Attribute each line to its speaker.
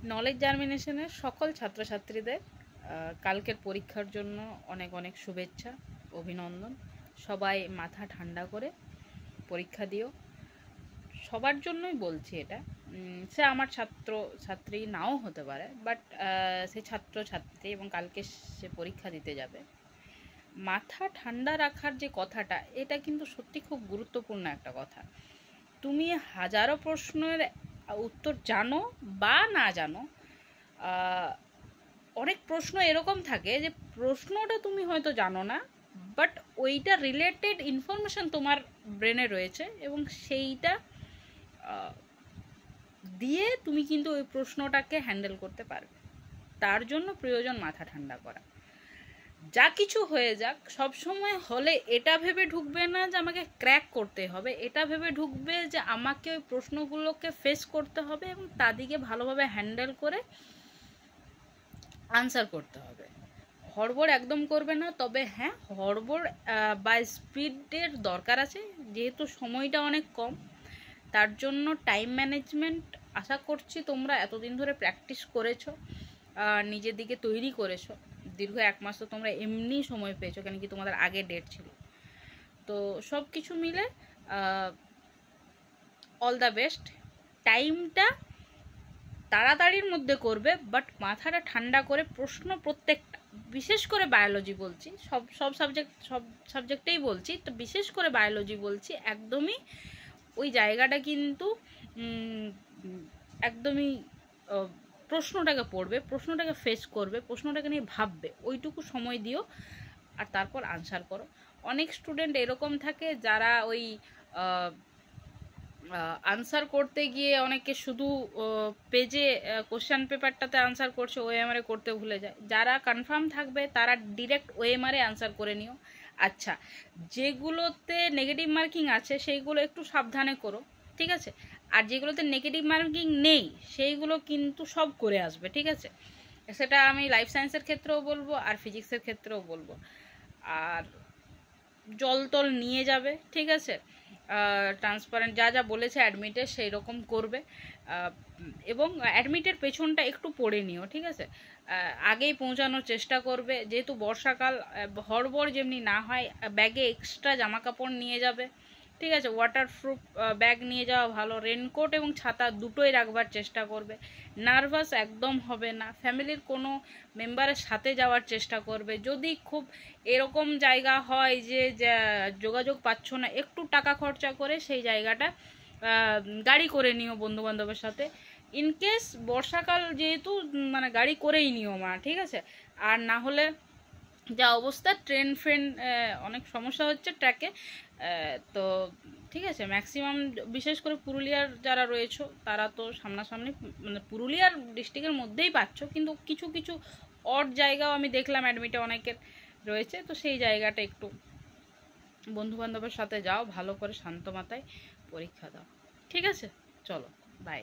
Speaker 1: Knowledge জার্মিনেশনের সকল ছাত্রছাত্রীদের কালকের পরীক্ষার জন্য অনেক অনেক শুভেচ্ছা, অভিনন্দন। সবাই মাথা ঠান্ডা করে পরীক্ষা দিও। সবার জন্যই বলছি এটা। সে আমার ছাত্র ছাত্রী নাও হতে পারে, বাট সে ছাত্র ছাত্রী এবং কালকে সে পরীক্ষা দিতে যাবে। মাথা ঠান্ডা রাখার যে কথাটা, এটা কিন্তু সত্যি খুব গুরুত্বপূর্ণ একটা কথা। তুমি হাজারো প্রশ্নের উত্তর জানো বা না জানো, অনেক প্রশ্ন এরকম থাকে যে প্রশ্নটা তুমি হয়তো জানো না, বাট ওইটা রিলেটেড ইনফরমেশন তোমার ব্রেনে রয়েছে এবং সেইটা দিয়ে তুমি কিন্তু ওই প্রশ্নটাকে হ্যান্ডেল করতে পারবে। তার জন্য প্রয়োজন মাথা ঠান্ডা করা। যা কিছু হয়ে যাক, সবসময় হলে এটা ভেবে ঢুকবে না যে আমাকে ক্র্যাক করতে হবে, এটা ভেবে ঢুকবে যে আমাকে ওই প্রশ্নগুলোকে ফেস করতে হবে এবং তাদেরকে ভালোভাবে হ্যান্ডেল করে আনসার করতে হবে। হড়বড় একদম করবে না। তবে হ্যাঁ, হড়বড় বা স্পিডের দরকার আছে, যেহেতু সময়টা অনেক কম। তার জন্য টাইম ম্যানেজমেন্ট আশা করছি তোমরা এতদিন ধরে প্র্যাকটিস করেছো, নিজের দিকে তৈরি করেছো। দীর্ঘ 1 মাস তো তোমরা এমনি সময় পেয়েছো, কেন কি তোমাদের আগে ডেট ছিল। তো সব কিছু মিলে অল দ্য বেস্ট। টাইমটা তাড়াতাড়ির মধ্যে করবে, বাট মাথাটা ঠান্ডা করে প্রশ্ন প্রত্যেকটা, বিশেষ করে বায়োলজি বলছি, সব সাবজেক্টেই বলছি, তো বিশেষ করে বায়োলজি বলছি, একদমই ওই জায়গাটা কিন্তু একদমই প্রশ্নটাকে পড়বে, প্রশ্নটাকে ফেস করবে, প্রশ্নটাকে নিয়ে ভাববে, ওইটুকু সময় দিও আর তারপর আনসার করো। অনেক স্টুডেন্ট এরকম থাকে যারা ওই আনসার করতে গিয়ে অনেকে শুধু পেজে কোশ্চেন পেপারটাতে আনসার করছে, ওএমআরে করতে ভুলে যায়। যারা কনফার্ম থাকবে তারা ডিরেক্ট ওএমআরে আনসার করে নিও। আচ্ছা, যেগুলোতে নেগেটিভ মার্কিং আছে সেইগুলো একটু সাবধানে করো, ঠিক আছে? আর যেগুলোতে নেগেটিভ মার্কিং নেই সেইগুলো কিন্তু সব করে আসবে, ঠিক আছে? সেটা আমি লাইফ সায়েন্সের ক্ষেত্রেও বলবো আর ফিজিক্সের ক্ষেত্রেও বলবো। আর জল টল নিয়ে যাবে, ঠিক আছে? ট্রান্সপারেন্ট যা যা বলেছে অ্যাডমিটে সেই রকম করবে, এবং অ্যাডমিটের পেছনটা একটু পড়ে নিও, ঠিক আছে? আগেই পৌঁছানোর চেষ্টা করবে, যেহেতু বর্ষাকাল, হড়বড় যেমনি না হয়। ব্যাগে এক্সট্রা জামা কাপড় নিয়ে যাবে, ঠিক আছে? ওয়াটারপ্রুফ ব্যাগ নিয়ে যাওয়া ভালো। রেনকোট এবং ছাতা দুটোই রাখবার চেষ্টা করবে। নার্ভাস একদম হবে না। ফ্যামিলির কোনো মেম্বারের সাথে যাওয়ার চেষ্টা করবে। যদি খুব এরকম জায়গা হয় যে যোগাযোগ পাচ্ছ না, একটু টাকা খরচা করে সেই জায়গাটা গাড়ি করে নিও বন্ধুবান্ধবের সাথে। ইনকেস বর্ষাকাল যেহেতু, মানে গাড়ি করেই নিও মা, ঠিক আছে? আর না হলে যা অবস্থা, ট্রেন ফ্রেন অনেক সমস্যা হচ্ছে ট্র্যাকে, তো ঠিক আছে। ম্যাক্সিমাম বিশেষ করে পুরুলিয়ার যারা রয়েছে তারা তো সামনাসামনি, মানে পুরুলিয়ার ডিস্ট্রিক্টের মধ্যেই পাচ্ছ, কিন্তু কিছু কিছু অড জায়গাও আমি দেখলাম অ্যাডমিটে অনেকের রয়েছে। তো সেই জায়গাটা একটু বন্ধুবান্ধবের সাথে যাও, ভালো করে শান্ত মাথায় পরীক্ষা দাও, ঠিক আছে? চলো, বাই।